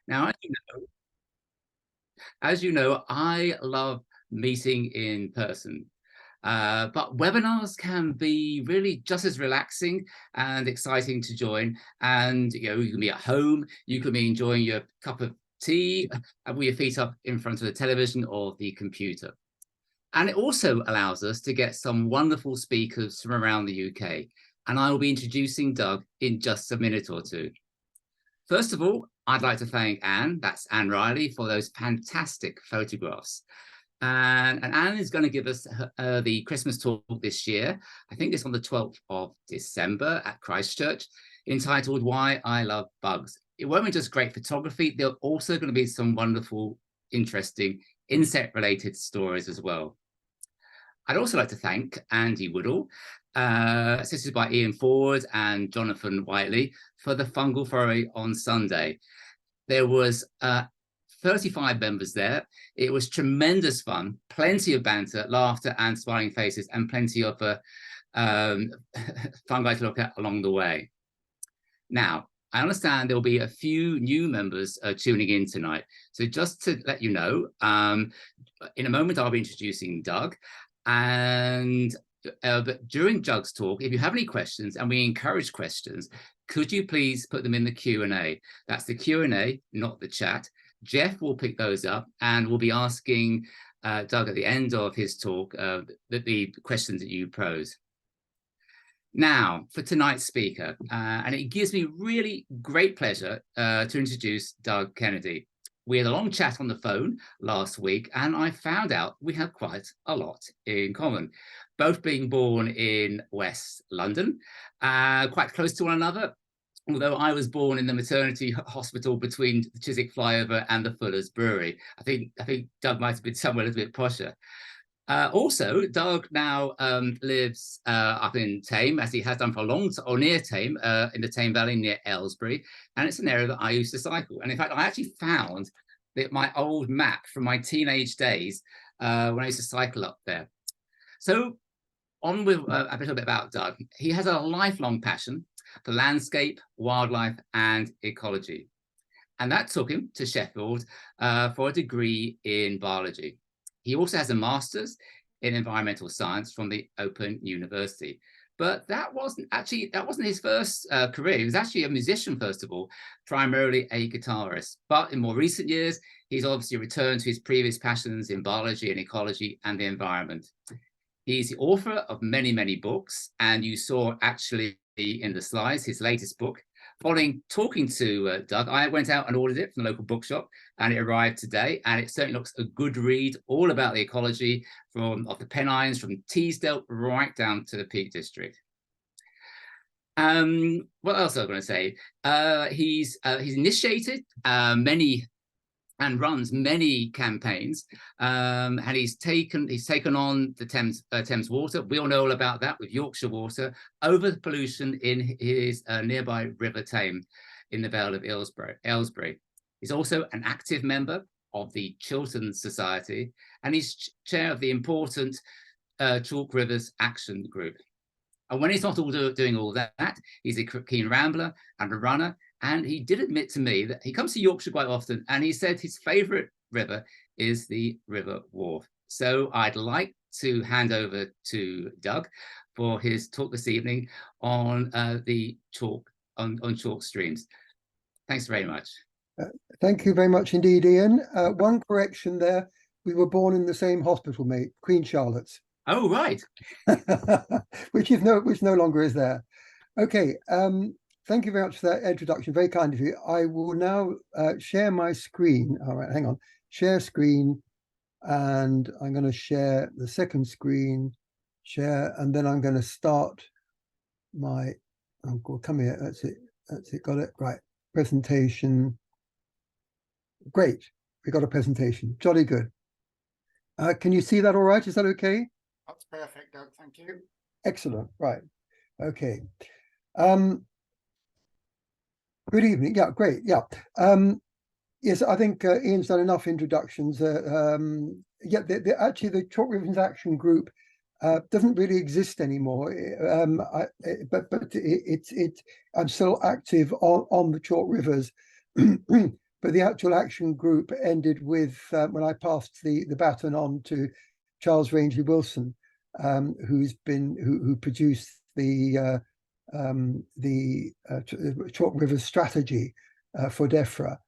Now, as you know, I love meeting in person. But webinars can be really just as relaxing and exciting to join. And you can be at home, you can be enjoying your cup of tea with your feet up in front of the television or the computer. And it also allows us to get some wonderful speakers from around the UK. And I will be introducing Doug in just a minute or two. First of all, I'd like to thank Anne, that's Anne Riley, for those fantastic photographs. And Anne is going to give us the Christmas talk this year. I think it's on the 12th of December at Christchurch, entitled Why I Love Bugs. It won't be just great photography, there are also going to be some wonderful, interesting insect-related stories as well. I'd also like to thank Andy Woodall, assisted by Ian Ford and Jonathan Whiteley, for the fungal foray on Sunday. There was 35 members there. It was tremendous fun, plenty of banter, laughter and smiling faces, and plenty of fungi to look at along the way. Now, I understand there'll be a few new members tuning in tonight. So just to let you know, in a moment, I'll be introducing Doug. And but during Doug's talk, if you have any questions, and we encourage questions, could you please put them in the Q&A? That's the Q&A, not the chat. Jeff will pick those up and we'll be asking Doug at the end of his talk the questions that you pose. Now, for tonight's speaker, and it gives me really great pleasure to introduce Doug Kennedy. We had a long chat on the phone last week, and I found out we have quite a lot in common, both being born in West London, quite close to one another, although I was born in the maternity hospital between the Chiswick Flyover and the Fuller's Brewery. I think Doug might have been somewhere a little bit posher. Also, Doug now lives up in Tame, as he has done for a long time, or near Tame, in the Tame Valley near Aylesbury, and it's an area that I used to cycle. And in fact, I actually found that my old map from my teenage days when I used to cycle up there. So on with a little bit about Doug. He has a lifelong passion for landscape, wildlife, and ecology. And that took him to Sheffield for a degree in biology. He also has a master's in environmental science from the Open University. But that wasn't his first career. He was actually a musician, first of all, primarily a guitarist. But in more recent years, he's obviously returned to his previous passions in biology and ecology and the environment. He's the author of many, many books, and you saw actually in the slides his latest book. Following talking to Doug, I went out and ordered it from the local bookshop, and it arrived today, and it certainly looks a good read, all about the ecology of the Pennines, from Teesdale right down to the Peak District. What else was I going to say? He's initiated many and runs many campaigns, and he's taken on the Thames Water. We all know all about that with Yorkshire Water, over the pollution in his nearby River Tame in the Vale of Aylesbury. He's also an active member of the Chiltern Society, and he's chair of the important Chalk Rivers Action Group. And when he's not doing all that, he's a keen rambler and a runner. And he did admit to me that he comes to Yorkshire quite often, and he said his favourite river is the River Wharfe. So I'd like to hand over to Doug for his talk this evening on the chalk on chalk streams. Thanks very much. Thank you very much indeed, Ian. One correction there: we were born in the same hospital, mate, Queen Charlotte's. Oh, right. which no longer is there. Okay. Thank you very much for that introduction. Very kind of you. I will now share my screen. All right, hang on. Share screen. And I'm going to share the second screen. Share. And then I'm going to start my... Oh, come here. That's it. That's it. Got it. Right. Presentation. Great. We got a presentation. Jolly good. Can you see that all right? Is that okay? That's perfect, Doug. Thank you. Excellent. Right. Okay. Good evening. Yeah, great. Yeah. Yes, I think Ian's done enough introductions. Yeah, actually, the Chalk Rivers Action Group doesn't really exist anymore. But I'm still active on the Chalk Rivers. but the actual action group ended with when I passed the baton on to Charles Rangeley Wilson, who produced the Chalk River strategy for DEFRA,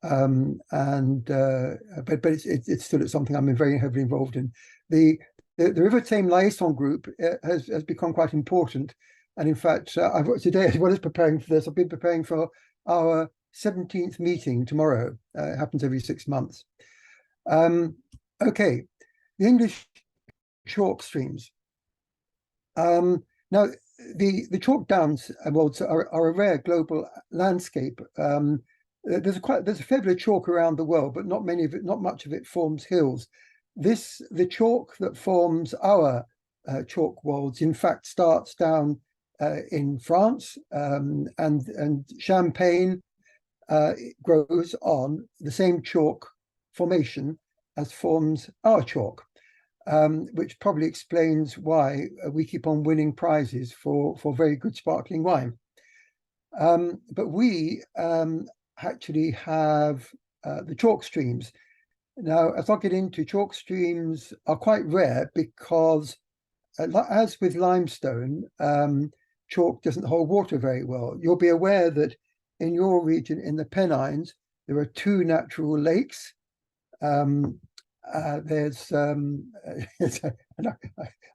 but it's still something I'm very heavily involved in. The River Tame Liaison Group has become quite important, and in fact, today, as well as preparing for this, I've been preparing for our 17th meeting tomorrow. It happens every 6 months. Okay, the English chalk streams. Now, the chalk downs are a rare global landscape. There's a fair bit of chalk around the world, but not much of it forms hills. The chalk that forms our chalk wolds, in fact, starts down in France, and Champagne grows on the same chalk formation as forms our chalk, which probably explains why we keep on winning prizes for very good sparkling wine. But we actually have the chalk streams. Now, as I'll get into, chalk streams are quite rare because, as with limestone, chalk doesn't hold water very well. You'll be aware that in your region, in the Pennines, there are 2 natural lakes. There's I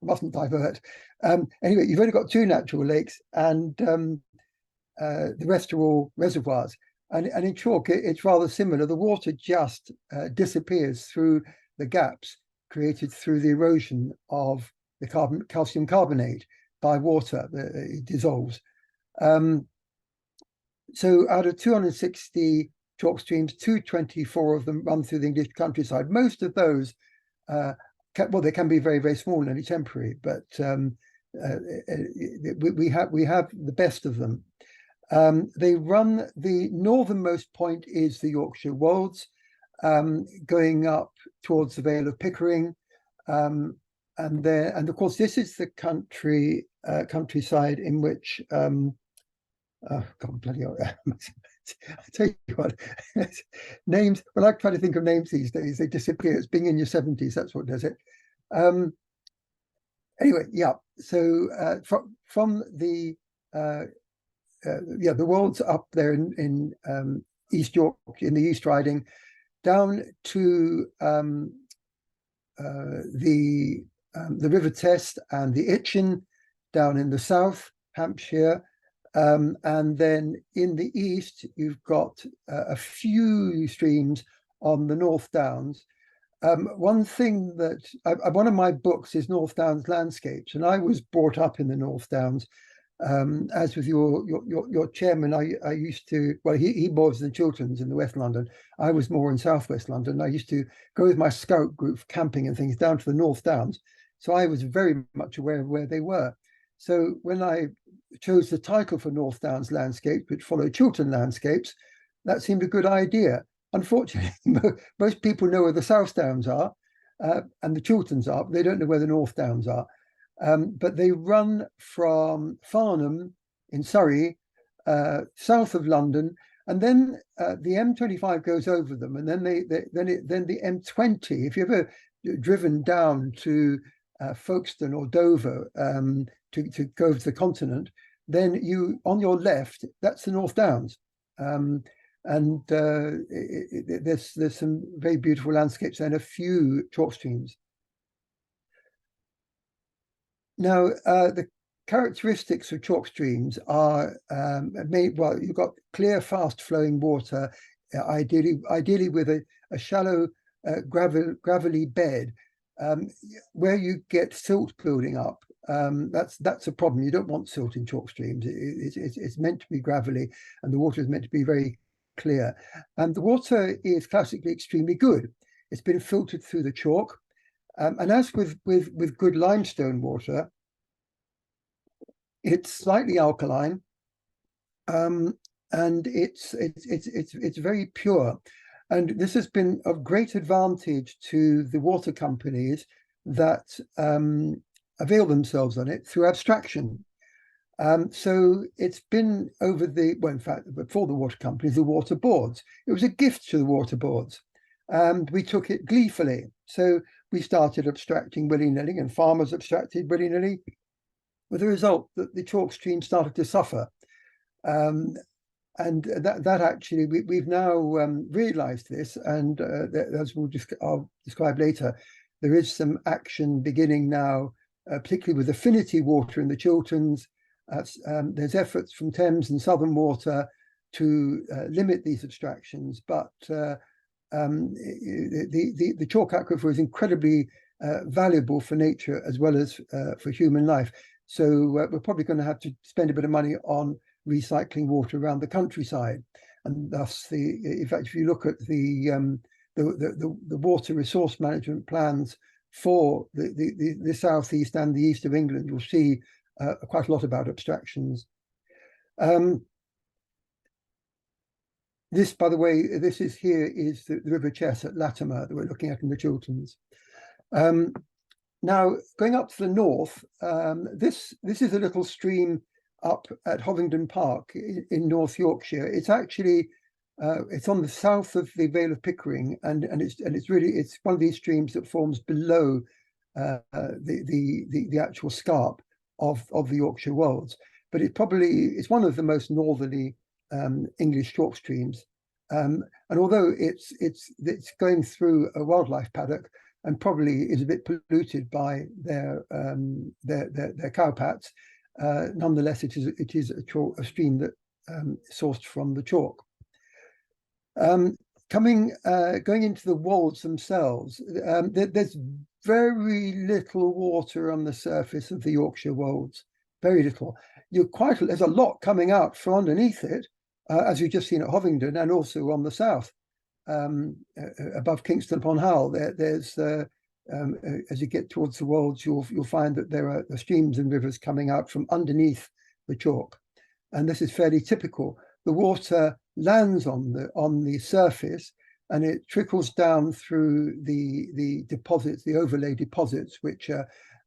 mustn't divert. Anyway, you've only got 2 natural lakes, and the rest are all reservoirs. And in chalk, it's rather similar. The water just disappears through the gaps created through the erosion of the calcium carbonate by water. It dissolves. So out of 260 chalk streams, 224 of them run through the English countryside. Most of those, they can be very, very small and only temporary, but we have the best of them. They run, the northernmost point is the Yorkshire Wolds, going up towards the Vale of Pickering, and of course this is the countryside in which oh God, bloody hell. I tell you what, names, when I try to think of names these days, they disappear. It's being in your 70s, that's what does it. Anyway, yeah, so from the the Wolds up there in East York, in the East Riding, down to the River Test and the Itchen down in the south, Hampshire. And then in the east, you've got a few streams on the North Downs. One thing that one of my books is North Downs Landscapes, and I was brought up in the North Downs. As with your chairman, I used to, well, he was in Chilterns in the West London. I was more in Southwest London. I used to go with my scout group camping and things down to the North Downs. So I was very much aware of where they were. So when I chose the title for North Downs Landscapes, which followed Chiltern Landscapes, that seemed a good idea. Unfortunately, most people know where the South Downs are and the Chilterns are, but they don't know where the North Downs are. But they run from Farnham in Surrey, south of London, and then the M25 goes over them, and then then the M20. If you've ever driven down to Folkestone or Dover to go to the continent, then you, on your left, that's the North Downs, and there's some very beautiful landscapes and a few chalk streams. Now, the characteristics of chalk streams are well, you've got clear, fast-flowing water, ideally with a shallow, gravelly bed. Where you get silt building up, that's a problem. You don't want silt in chalk streams. It's meant to be gravelly, and the water is meant to be very clear. And the water is classically extremely good. It's been filtered through the chalk. And as with good limestone water, it's slightly alkaline, and it's very pure. And this has been of great advantage to the water companies that avail themselves on it through abstraction. So it's been over well, in fact, before the water companies, the water boards. It was a gift to the water boards. And we took it gleefully. So we started abstracting willy-nilly, and farmers abstracted willy-nilly, with the result that the chalk stream started to suffer. And that actually, we've now realised this, and as I'll describe later, there is some action beginning now, particularly with affinity water in the Chilterns. There's efforts from Thames and Southern Water to limit these abstractions, but the chalk aquifer is incredibly valuable for nature as well as for human life. So we're probably going to have to spend a bit of money on recycling water around the countryside, and thus in fact, if you look at the water resource management plans for the southeast and the east of England, you'll see quite a lot about abstractions. This, by the way, this is the River Chess at Latimer that we're looking at in the Chilterns. Now, going up to the north, this is a little stream up at Hovingdon Park in North Yorkshire. It's actually it's on the south of the Vale of Pickering, and it's one of these streams that forms below the actual scarp of the Yorkshire Wolds. But it's one of the most northerly English chalk streams, and although it's going through a wildlife paddock and probably is a bit polluted by their cowpats, nonetheless it is a stream that sourced from the chalk. Going into the wolds themselves, there's very little water on the surface of the Yorkshire Wolds, very little. There's a lot coming out from underneath it, as you've just seen at Hovingdon, and also on the south, above Kingston upon Hull. There's as you get towards the Wolds, you'll find that there are streams and rivers coming out from underneath the chalk, and this is fairly typical. The water lands on the surface, and it trickles down through the deposits, the overlay deposits, which are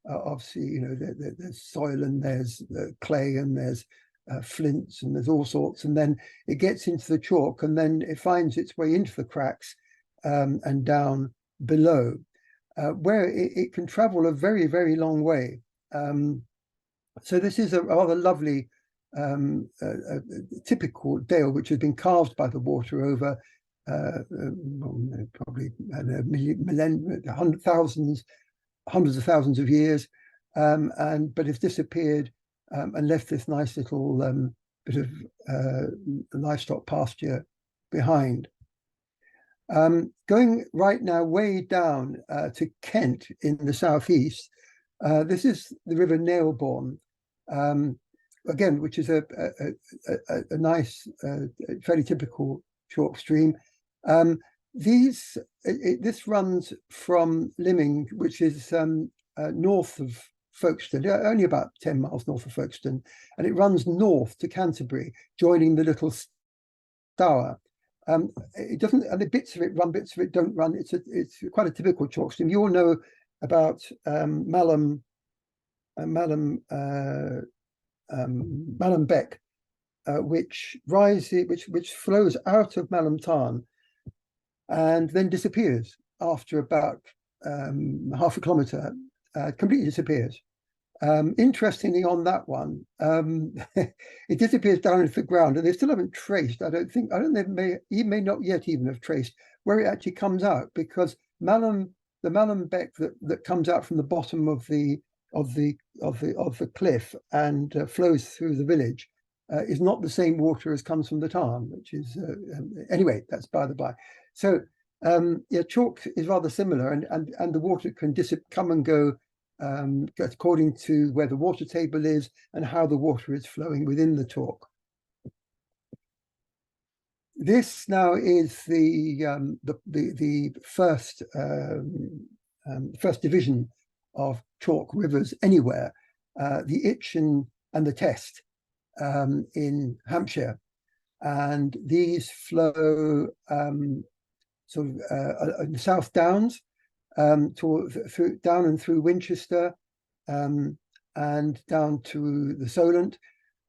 obviously, there's soil and there's clay and there's flints and there's all sorts, and then it gets into the chalk, and then it finds its way into the cracks and down below, where it can travel a very, very long way. So this is a rather lovely typical dale, which has been carved by the water over probably hundreds of thousands of years, but it's disappeared and left this nice little bit of livestock pasture behind. Going right now way down to Kent in the southeast, this is the River Nailbourne, again, which is a nice, fairly typical chalk stream. This runs from Lymming, which is north of Folkestone, only about 10 miles north of Folkestone, and it runs north to Canterbury, joining the Little Stour. It doesn't, and the bits of it run, bits of it don't run. It's quite a typical chalk stream. You all know about Malham Beck, which flows out of Malham Tarn and then disappears after about half a kilometre, completely disappears. Interestingly, on that one, it disappears down into the ground, and they still haven't traced. I don't know. He may not yet even have traced where it actually comes out, because the Malham Beck that comes out from the bottom of the cliff and flows through the village is not the same water as comes from the Tarn, which is anyway, that's by the by. So yeah, chalk is rather similar, and the water can come and go according to where the water table is and how the water is flowing within the chalk. This now is the first division of chalk rivers anywhere, the Itchen and the Test in Hampshire, and these flow sort of in the South Downs, down and through Winchester, and down to the Solent,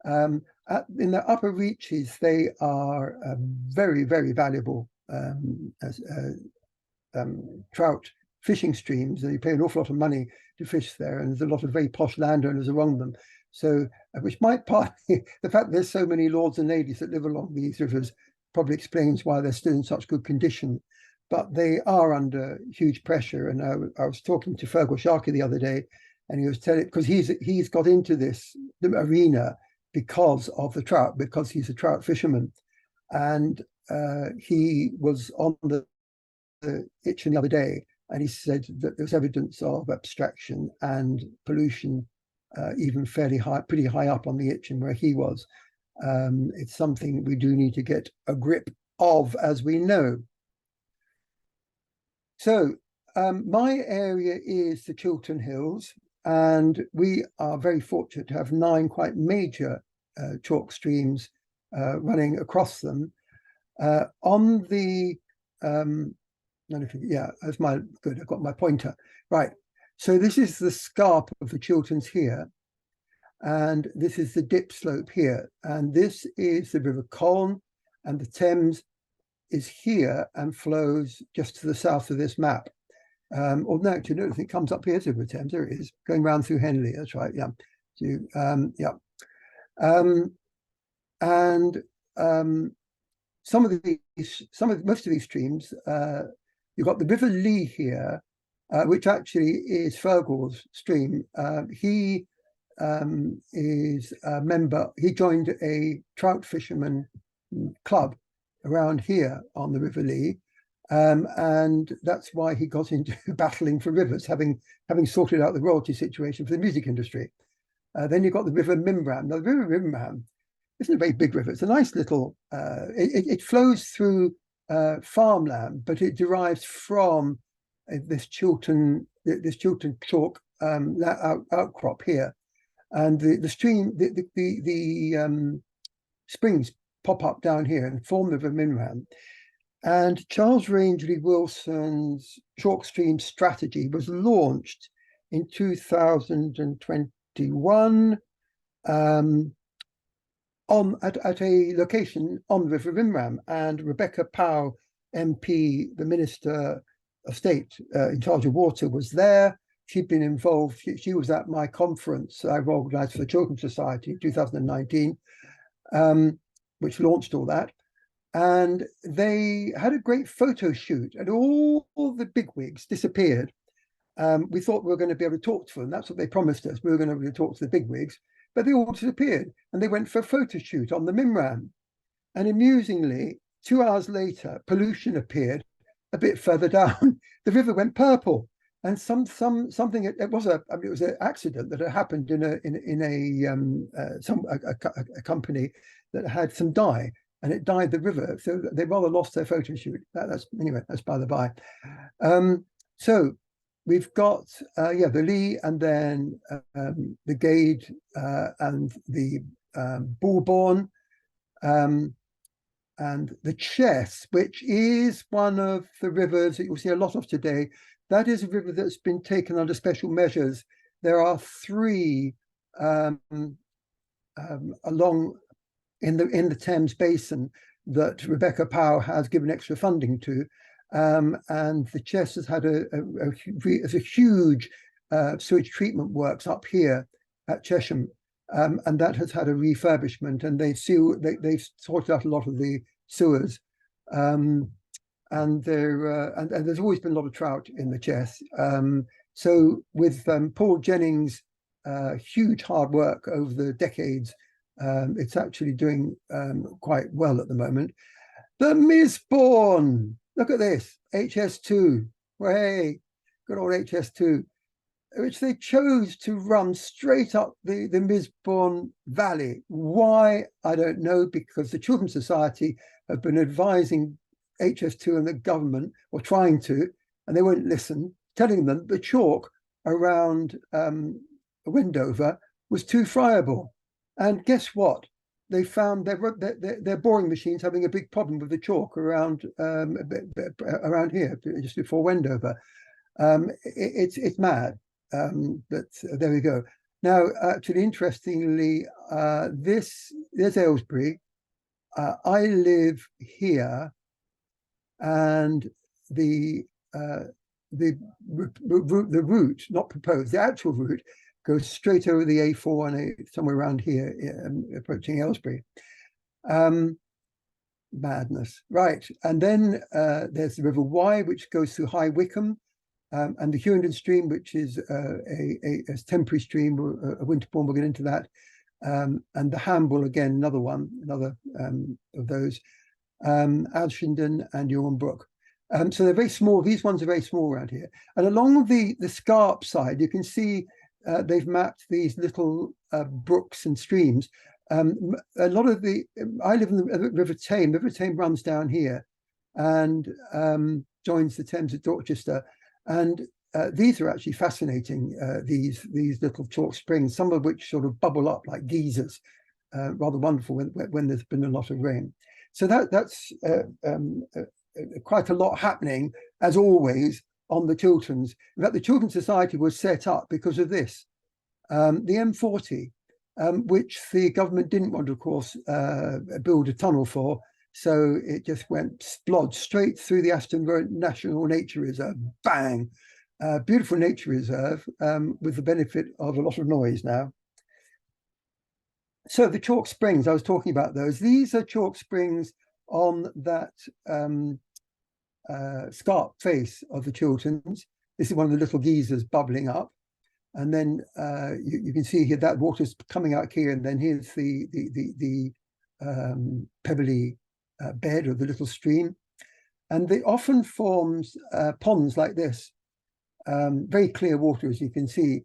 In the upper reaches, they are very, very valuable as trout fishing streams. You pay an awful lot of money to fish there, and there's a lot of very posh landowners along them. So, which might partly, the fact there's so many lords and ladies that live along these rivers probably explains why they're still in such good condition. But they are under huge pressure. And I was talking to Fergal Sharkey the other day, and he was telling, because he's got into this arena because of the trout, because he's a trout fisherman. And he was on the Itchen the other day, and he said that there was evidence of abstraction and pollution, even fairly high, pretty high up on the Itchen where he was. It's something we do need to get a grip of, as we know. So my area is the Chiltern Hills, and we are very fortunate to have 9 quite major chalk streams running across them. On the that's my good. I've got my pointer right. So this is the scarp of the Chilterns here, and this is the dip slope here, and this is the River Colne, and the Thames is here and flows just to the south of this map. Or no, actually, no, it comes up here to the Thames. There it is, going round through Henley. That's right. Yeah. So, yeah. Most of these streams, you've got the River Lee here, which actually is Fergal's stream. He is a member. He joined a trout fisherman club around here on the River Lee, and that's why he got into battling for rivers, having sorted out the royalty situation for the music industry. Then you've got the River Mimram. Now, the River Mimram isn't a very big river. It's a nice little, it flows through farmland, but it derives from this Chiltern chalk outcrop here. And the stream, the springs pop up down here and form the River Mimram. And Charles Rangeley Wilson's chalk stream strategy was launched in 2021 at a location on the River Mimram, and Rebecca Powell, MP, the Minister of State in charge of water, was there. She'd been involved. She was at my conference I've organised for the Children's Society in 2019, which launched all that. And they had a great photo shoot, and all the bigwigs disappeared. We thought we were going to be able to talk to them. That's what they promised us. We were going to be able to talk to the bigwigs, but they all disappeared. And they went for a photo shoot on the Mimram. And amusingly, 2 hours later, pollution appeared a bit further down. The river went purple, and something. It was an accident that had happened in a company that had some dye, and it dyed the river. So they rather lost their photo shoot. That's by the by. So we've got the Lee, and then the Gade and the Bulbourne, and the Chess, which is one of the rivers that you'll see a lot of today. That is a river that's been taken under special measures. There are 3 along in the Thames Basin that Rebecca Powell has given extra funding to, and the Chess has had a huge sewage treatment works up here at Chesham, and that has had a refurbishment, and they've sorted out a lot of the sewers, and there's always been a lot of trout in the Chess. So with Paul Jennings' huge hard work over the decades, it's actually doing quite well at the moment. The Misbourne, look at this, HS2, hey, good old HS2, which they chose to run straight up the Misbourne Valley. Why? I don't know, because the Children's Society have been advising HS2 and the government, or trying to, and they won't listen, telling them the chalk around Wendover was too friable. And guess what? They found their boring machines having a big problem with the chalk around here, just before Wendover. It's mad. But there we go. Now, actually, interestingly, there's Aylesbury. I live here, and the route, not proposed, the actual route goes straight over the A4 and somewhere around here, approaching Aylesbury. Madness, right? And then there's the River Wye, which goes through High Wycombe, and the Hughenden stream, which is a temporary stream, a Winterbourne. We'll get into that. And the Hamble, again, another of those, Alshindon and Yorn Brook. So they're very small. These ones are very small around here. And along the Scarp side, you can see they've mapped these little brooks and streams. A lot of I live in the River Tame. The River Tame runs down here and joins the Thames at Dorchester. And these are actually fascinating, these little chalk springs, some of which sort of bubble up like geysers, rather wonderful when there's been a lot of rain. So that's quite a lot happening, as always, on the Chilterns. In fact, the Chiltern Society was set up because of this. The M40, which the government didn't want to, of course, build a tunnel for, so it just went splodged straight through the Aston Road National Nature Reserve. Bang! Beautiful nature reserve with the benefit of a lot of noise now. So the chalk springs, I was talking about those. These are chalk springs on that scarp face of the Chilterns. This is one of the little geysers bubbling up. And then you can see here that water's coming out here, and then here's the pebbly bed of the little stream. And they often forms ponds like this, very clear water, as you can see.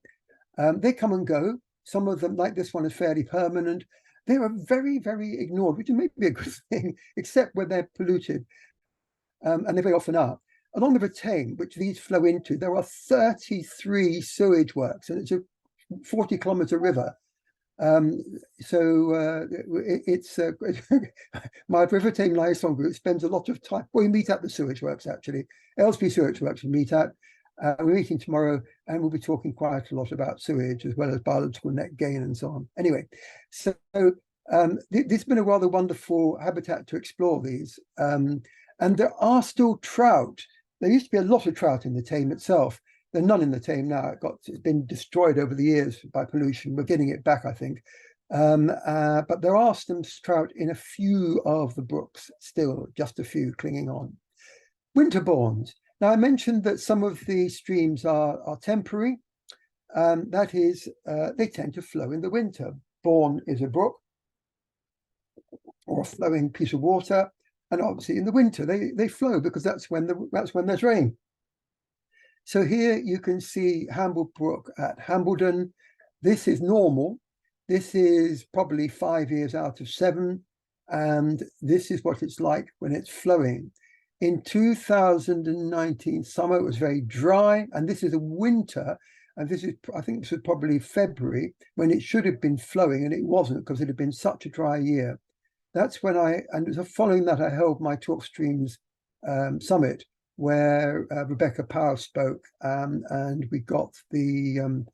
They come and go. Some of them, like this one, is fairly permanent. They are very, very ignored, which may be a good thing, except when they're polluted. And they very often are. Along the River Tame, which these flow into, there are 33 sewage works, and it's a 40-kilometre river. It's my River Tame liaison group spends a lot of time. Well, we meet at the sewage works, actually. Aylesbury Sewage Works we meet at. We're meeting tomorrow, and we'll be talking quite a lot about sewage, as well as biological net gain and so on. Anyway, so this has been a rather wonderful habitat to explore these. And there are still trout. There used to be a lot of trout in the Tame itself. There are none in the Tame now. It's been destroyed over the years by pollution. We're getting it back, I think. But there are some trout in a few of the brooks still, just a few clinging on. Winterbournes. Now, I mentioned that some of the streams are temporary. That is, they tend to flow in the winter. Bourne is a brook or a flowing piece of water. And obviously in the winter, they flow because that's when there's rain. So here you can see Hamble Brook at Hambledon. This is normal. This is probably 5 years out of 7. And this is what it's like when it's flowing. In 2019 summer, it was very dry. And this is a winter. And this is, I think this was probably February, when it should have been flowing, and it wasn't because it had been such a dry year. That's when following that, I held my Chalk Streams summit, where Rebecca Power spoke, and we got the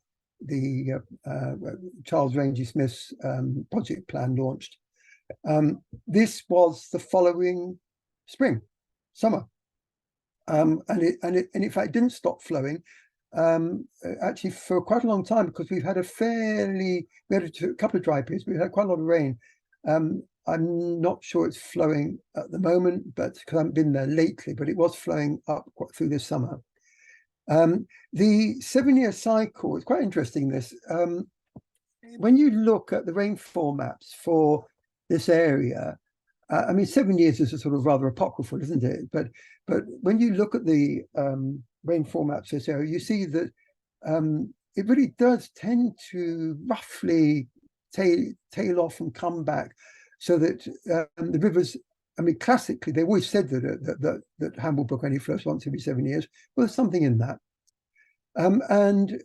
Charles Rangy Smith's project plan launched. This was the following summer, and in fact didn't stop flowing actually for quite a long time, because we had a couple of dry periods. We had quite a lot of rain. I'm not sure it's flowing at the moment, but because I haven't been there lately, but it was flowing up through this summer. The 7-year cycle is quite interesting. This, when you look at the rainfall maps for this area, I mean, 7 years is a sort of rather apocryphal, isn't it? But when you look at the rainfall maps for this area, you see that it really does tend to roughly tail off and come back, so that the rivers, I mean, classically, they always said that Hamble Brook only flows once every 7 years. Well, there's something in that. And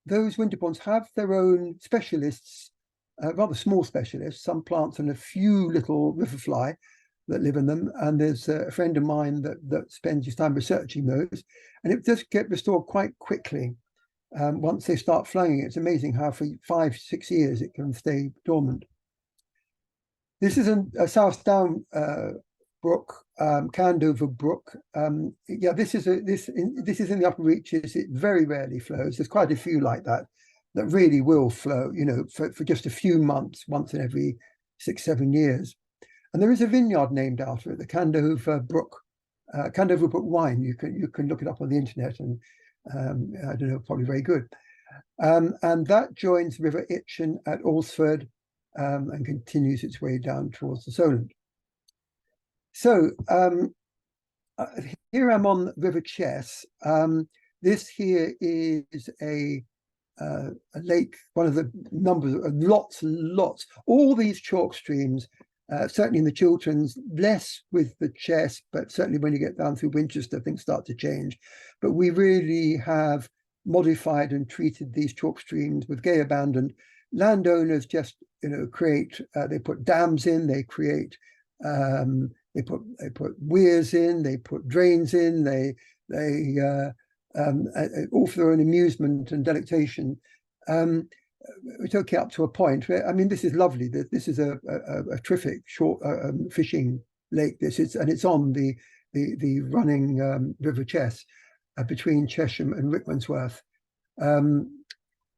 those Winterbournes have their own specialists, rather small specialists, some plants and a few little riverfly that live in them. And there's a friend of mine that spends his time researching those, and it does get restored quite quickly. once they start flowing. It's amazing how for 5-6 years it can stay dormant. This is a South Down brook, Candover Brook. Yeah, this is in the upper reaches. It very rarely flows. There's quite a few like that really will flow, you know, for just a few months, once in every 6-7 years. And there is a vineyard named after it, the Candover Brook wine. You can look it up on the internet, and I don't know, probably very good. And that joins the River Itchen at Alresford and continues its way down towards the Solent. So here I'm on River Chess. This here is a lake, one of the numbers, lots. All these chalk streams, certainly in the Chilterns, less with the Chess, but certainly when you get down through Winchester, things start to change. But we really have modified and treated these chalk streams with gay abandon. Landowners just, you know, create. They put dams in. They create. They put weirs in. They put drains in. They all for their own amusement and delectation. It's okay up to a point. I mean, this is lovely. This is a terrific short fishing lake. And it's on the running River Chess between Chesham and Rickmansworth.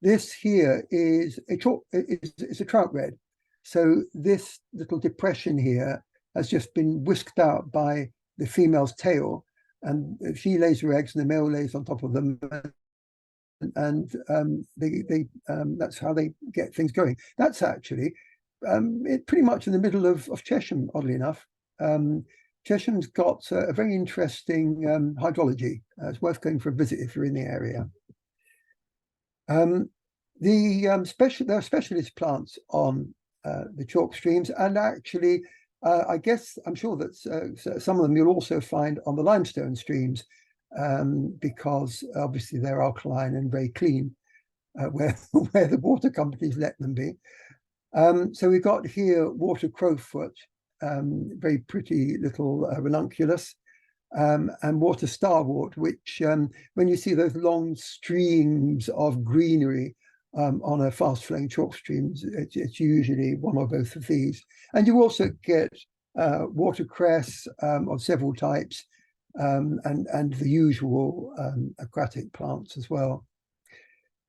This here is a trout red. So this little depression here has just been whisked out by the female's tail, and she lays her eggs and the male lays on top of them, and that's how they get things going. That's actually pretty much in the middle of Chesham, oddly enough. Chesham's got a very interesting hydrology. It's worth going for a visit if you're in the area. There are specialist plants on the chalk streams, and actually I'm sure that some of them you'll also find on the limestone streams, because obviously they're alkaline and very clean, where the water companies let them be. So we've got here water crowfoot, very pretty little ranunculus, and water starwort, which when you see those long streams of greenery on a fast-flowing chalk stream, it's usually one or both of these. And you also get watercress of several types, and the usual aquatic plants as well.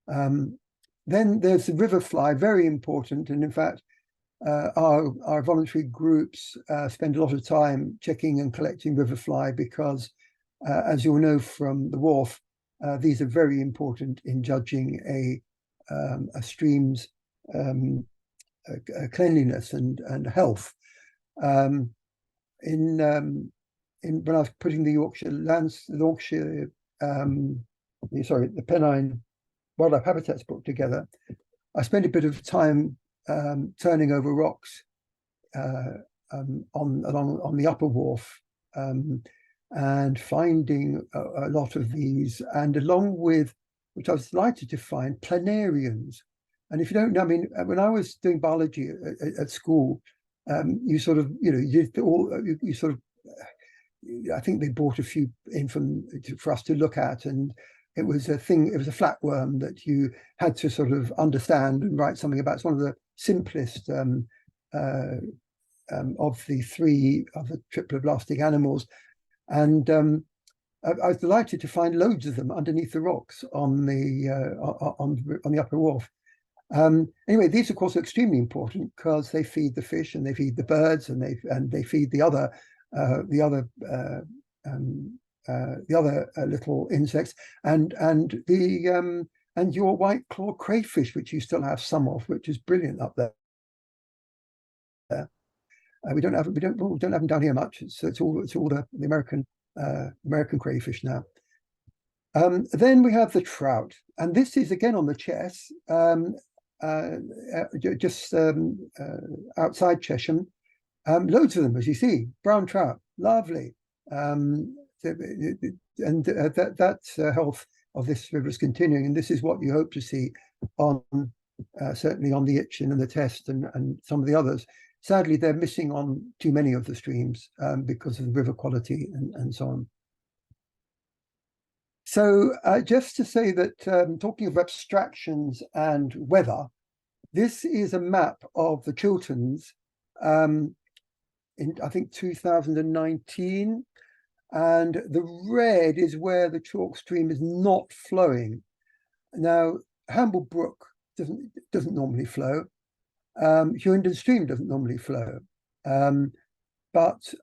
Then there's the river fly, very important. And in fact, our voluntary groups spend a lot of time checking and collecting river fly because, as you'll know from the wharf, these are very important in judging a stream's cleanliness and health. When I was putting the the Pennine Wildlife Habitats book together, I spent a bit of time turning over rocks on the upper wharf, and finding a lot of these, and along with, which I was delighted to find, planarians. And if you don't know, I mean, when I was doing biology at school, you sort of, you know, you sort of, I think they brought a few in for us to look at, and it was a flatworm that you had to sort of understand and write something about. It's one of the simplest of the three of the triploblastic animals, and I was delighted to find loads of them underneath the rocks on the upper wharf. Anyway, these of course are extremely important because they feed the fish and they feed the birds and they feed the other little insects, and your white claw crayfish, which you still have some of, which is brilliant up there. We don't have them down here much. It's all the American crayfish now. Then we have the trout, and this is again on the Chess, just outside Chesham. Loads of them, as you see, brown trout, lovely. And that health of this river is continuing, and this is what you hope to see on certainly on the Itchen and the Test and some of the others. Sadly, they're missing on too many of the streams because of the river quality and so on. So just to say that talking of abstractions and weather, this is a map of the Chilterns in, I think, 2019. And the red is where the chalk stream is not flowing. Now, Hamble Brook doesn't normally flow. Hughenden Stream doesn't normally flow. But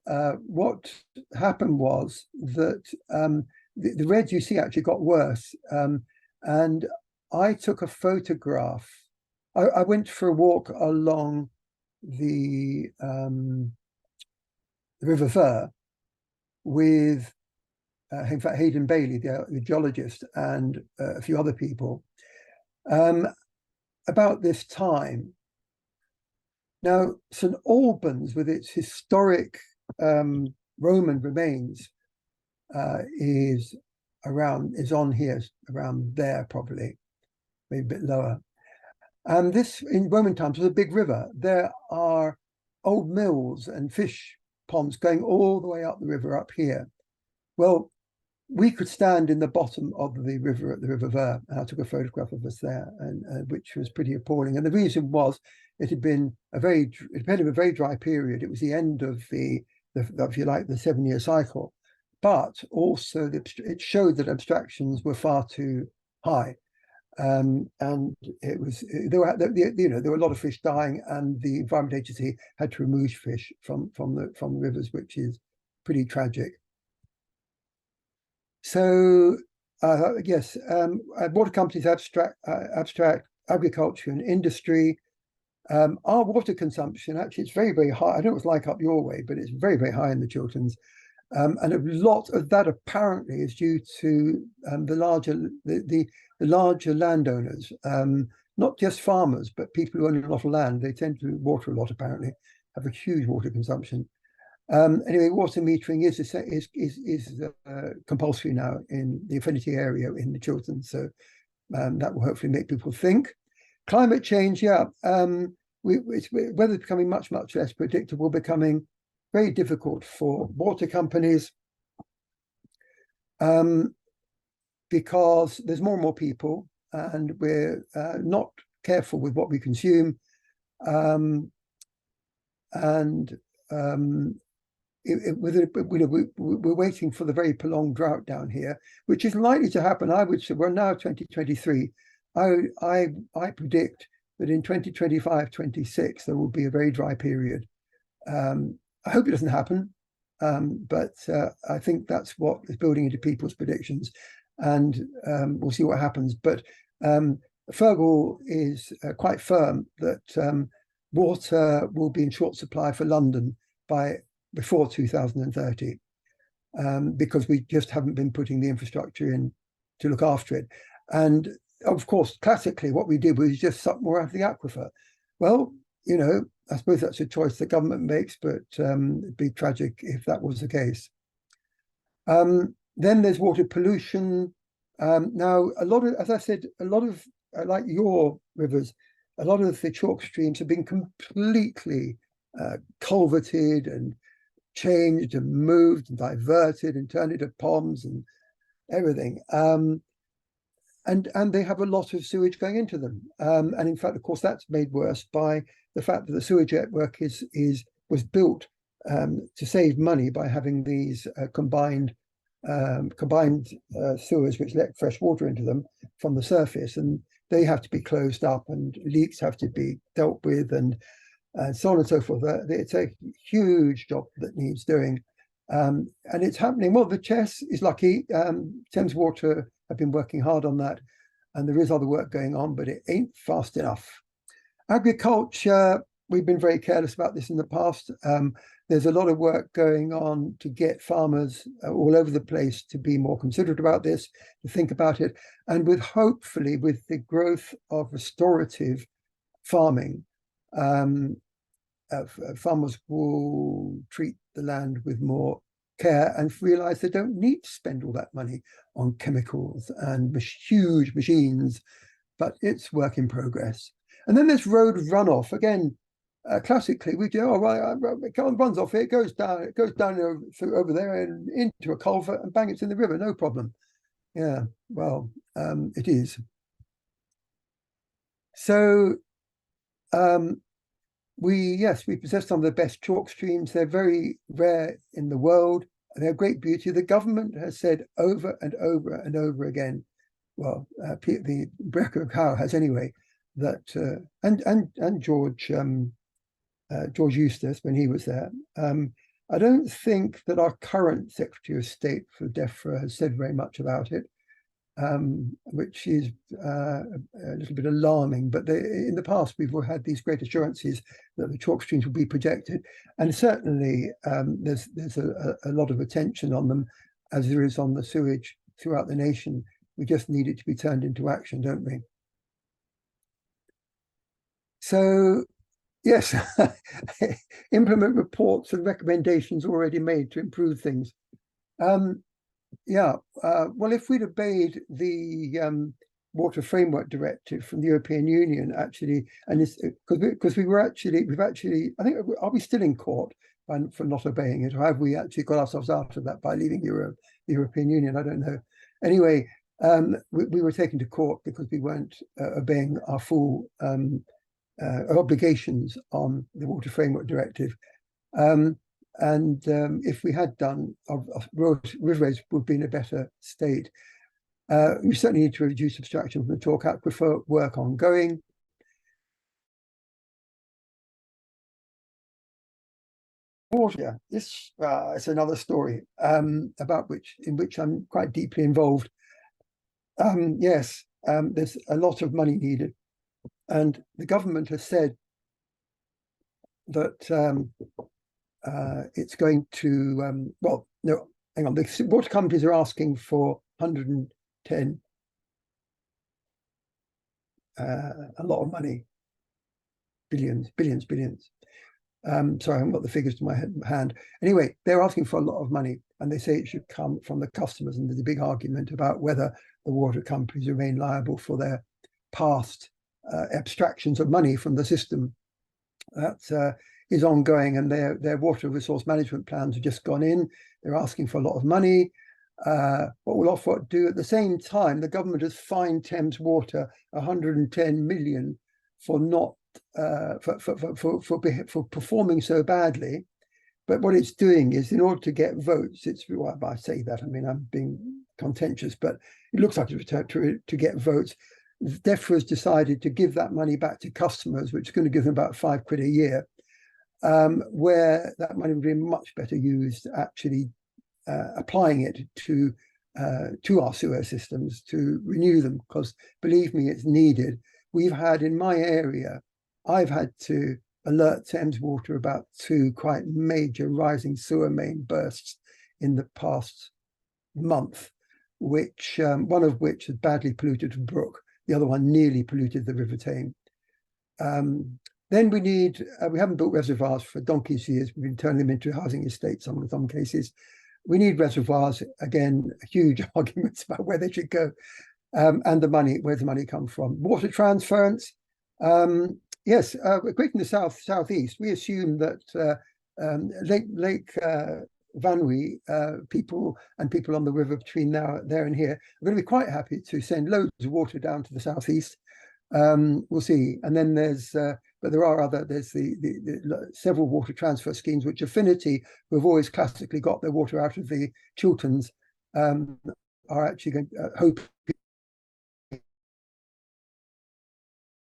what happened was that the red you see actually got worse. And I took a photograph. I went for a walk along the River Ver with, in fact, Hayden Bailey, the geologist, and a few other people about this time. Now, St. Albans, with its historic Roman remains, is on here, around there probably, maybe a bit lower. And this, in Roman times, was a big river. There are old mills and fish ponds going all the way up the river up here. Well, we could stand in the bottom of the river at the River Ver, and I took a photograph of us there, and which was pretty appalling. And the reason was it had been a very dry period. It was the end of the if you like, the 7-year cycle, but also it showed that abstractions were far too high. And it was there were a lot of fish dying, and the Environment Agency had to remove fish from the rivers, which is pretty tragic. So yes, water companies abstract agriculture and industry. Our water consumption, actually, it's very, very high. I don't know what it's like up your way, but it's very, very high in the Chilterns. And a lot of that apparently is due to the larger landowners, not just farmers, but people who own a lot of land. They tend to water a lot, apparently, have a huge water consumption. Anyway, water metering is compulsory now in the affinity area in the Chilterns, so that will hopefully make people think. Climate change, yeah, weather's becoming much, much less predictable, becoming very difficult for water companies because there's more and more people, and we're not careful with what we consume, we're waiting for the very prolonged drought down here, which is likely to happen. I would say we're now 2023. I predict that in 2025, 26, there will be a very dry period. I hope it doesn't happen, but I think that's what is building into people's predictions, and we'll see what happens. But Fergal is quite firm that water will be in short supply for London before 2030, because we just haven't been putting the infrastructure in to look after it. And of course, classically, what we did was just suck more out of the aquifer. Well, I suppose that's a choice the government makes, but it'd be tragic if that was the case. Then there's water pollution. Now, as I said, a lot of, like your rivers, a lot of the chalk streams have been completely culverted and changed and moved and diverted and turned into ponds and everything. And they have a lot of sewage going into them. And in fact, of course, that's made worse by the fact that the sewage network was built to save money by having these combined sewers which let fresh water into them from the surface, and they have to be closed up, and leaks have to be dealt with, and so on and so forth. It's a huge job that needs doing, and it's happening. Well, the Chess is lucky. Thames Water have been working hard on that, and there is other work going on, but it ain't fast enough. Agriculture, we've been very careless about this in the past. There's a lot of work going on to get farmers all over the place to be more considerate about this, to think about it, and hopefully with the growth of restorative farming, farmers will treat the land with more care and realize they don't need to spend all that money on chemicals and huge machines, but it's work in progress. And then there's road runoff. Again, classically, we do, it runs off here, it goes down over there and into a culvert, and bang, it's in the river, no problem. Yeah, well, it is. So we possess some of the best chalk streams. They're very rare in the world. They're great beauty. The government has said over and over and over again, well, the Brecker Howe has anyway, that and George Eustace when he was there. I don't think that our current Secretary of State for DEFRA has said very much about it, which is a little bit alarming. But in the past, we've had these great assurances that the chalk streams will be protected, and certainly there's a lot of attention on them, as there is on the sewage throughout the nation. We just need it to be turned into action, don't we? So, yes, implement reports and recommendations already made to improve things. Well, if we'd obeyed the Water Framework Directive from the European Union, actually, and this because we've actually, I think, are we still in court for not obeying it, or have we actually got ourselves out of that by leaving the European Union? I don't know. Anyway, we were taken to court because we weren't obeying our full obligations on the Water Framework Directive. If we had done, our riverways would be in a better state. We certainly need to reduce abstraction from the chalk aquifer, work ongoing. Water, this is another story in which I'm quite deeply involved. Yes, there's a lot of money needed, and the government has said that it's going to, well, no, hang on, the water companies are asking for 110, a lot of money, billions. Sorry, I haven't got the figures to my hand. Anyway, they're asking for a lot of money, and they say it should come from the customers, and there's a big argument about whether the water companies remain liable for their past abstractions of money from the system. That is ongoing, and their water resource management plans have just gone in. They're asking for a lot of money. What will Ofwat do? At the same time, the government has fined Thames Water 110 million for not for performing so badly. But what it's doing is, in order to get votes, well, I say that, I mean, I'm being contentious, but it looks like it's to get votes. DEFRA has decided to give that money back to customers, which is going to give them about £5 a year, where that money would be much better used actually applying it to our sewer systems to renew them, because believe me, it's needed. We've had in my area, I've had to alert Thames Water about 2 quite major rising sewer main bursts in the past month, which one of which had badly polluted the brook. The other one nearly polluted the River Tame. Then we need, we haven't built reservoirs for donkey's years. We've been turning them into housing estates in some cases. We need reservoirs, again, huge arguments about where they should go, and the money, where's the money come from? Water transference. Yes, quick in the southeast, we assume that Lake Vanwy, people on the river between there and here are going to be quite happy to send loads of water down to the southeast. We'll see. And then but there are there's the several water transfer schemes which Affinity, who have always classically got their water out of the Chilterns, are actually going to hope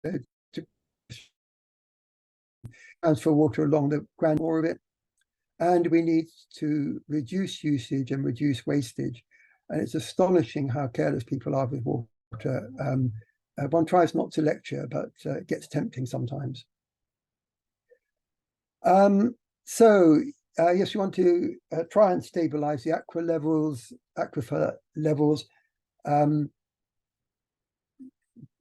to transfer water along the Grand more of it. And we need to reduce usage and reduce wastage. And it's astonishing how careless people are with water. One tries not to lecture, but it gets tempting sometimes. Yes, you want to try and stabilize the aquifer levels,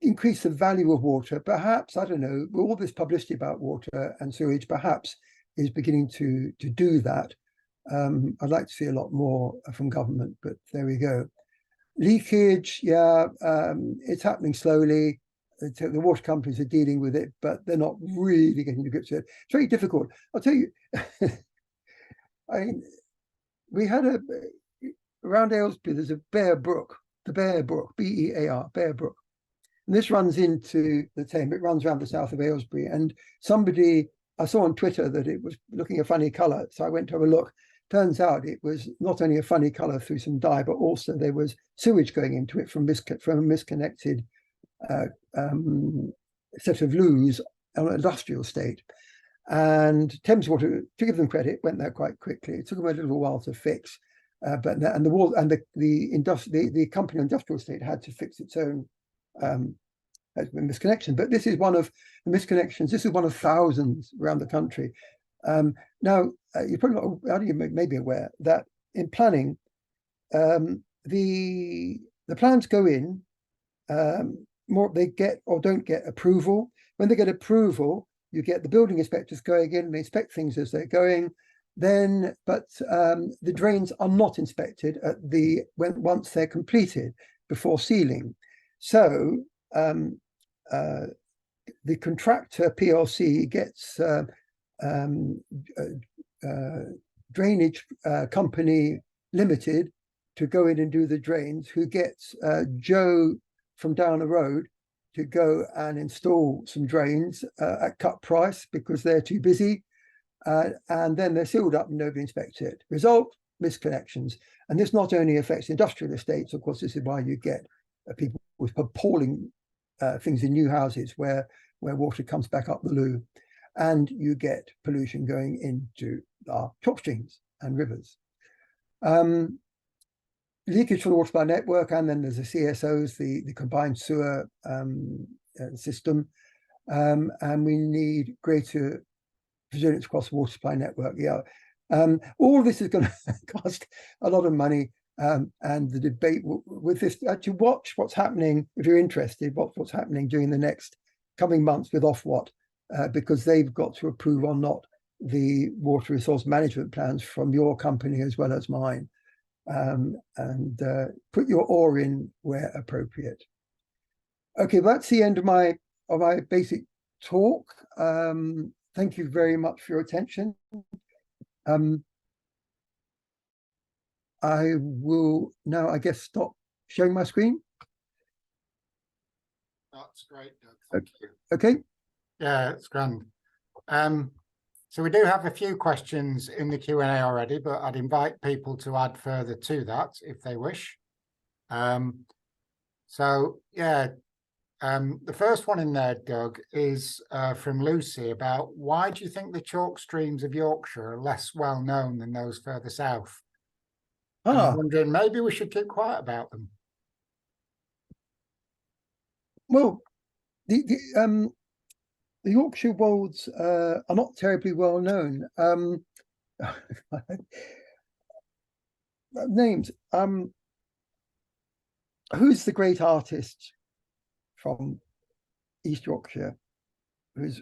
increase the value of water. Perhaps, I don't know, all this publicity about water and sewage perhaps is beginning to do that. I'd like to see a lot more from government, but there we go. Leakage, yeah, it's happening slowly. The water companies are dealing with it, but they're not really getting to grips with it. It's very difficult. I'll tell you, I mean, we had around Aylesbury, there's a bare brook, the Bear Brook, B-E-A-R, Bear Brook. And this runs into the Thames. It runs around the south of Aylesbury. And I saw on Twitter that it was looking a funny colour. So I went to have a look. Turns out it was not only a funny colour through some dye, but also there was sewage going into it from a misconnected set of loos on an industrial estate. And Thames Water, to give them credit, went there quite quickly. It took them a little while to fix, but the company industrial estate had to fix its own misconnection. But this is one of the misconnections. This is one of thousands around the country. Now, you're probably not, you may be aware that in planning, the plans go in, they get or don't get approval. When they get approval, you get the building inspectors going in and they inspect things as they're going. But the drains are not inspected once they're completed before sealing. So the contractor PLC gets Drainage Company Limited to go in and do the drains, who gets Joe from down the road to go and install some drains at cut price because they're too busy. And then they're sealed up and nobody inspects it. Result, misconnections. And this not only affects industrial estates, of course, this is why you get people with appalling things in new houses where water comes back up the loo, and you get pollution going into our chalk streams and rivers. Leakage from the water supply network, and then there's the CSOs, the combined sewer system, and we need greater resilience across the water supply network. Yeah, all of this is going to cost a lot of money, and the debate with this, to watch what's happening, if you're interested, what's happening during the next coming months with Ofwat, because they've got to approve or not the water resource management plans from your company as well as mine. And put your oar in where appropriate. Okay, that's the end of my basic talk. Thank you very much for your attention. I will now, I guess, stop sharing my screen. That's great, Doug. Thank you. Okay. Yeah, it's grand. So we do have a few questions in the Q&A already, but I'd invite people to add further to that if they wish. So yeah, the first one in there, Doug, is from Lucy about why do you think the chalk streams of Yorkshire are less well known than those further south? I'm wondering, maybe we should keep quiet about them. Well, the Yorkshire Wolds are not terribly well known. Names. Who's the great artist from East Yorkshire? Who's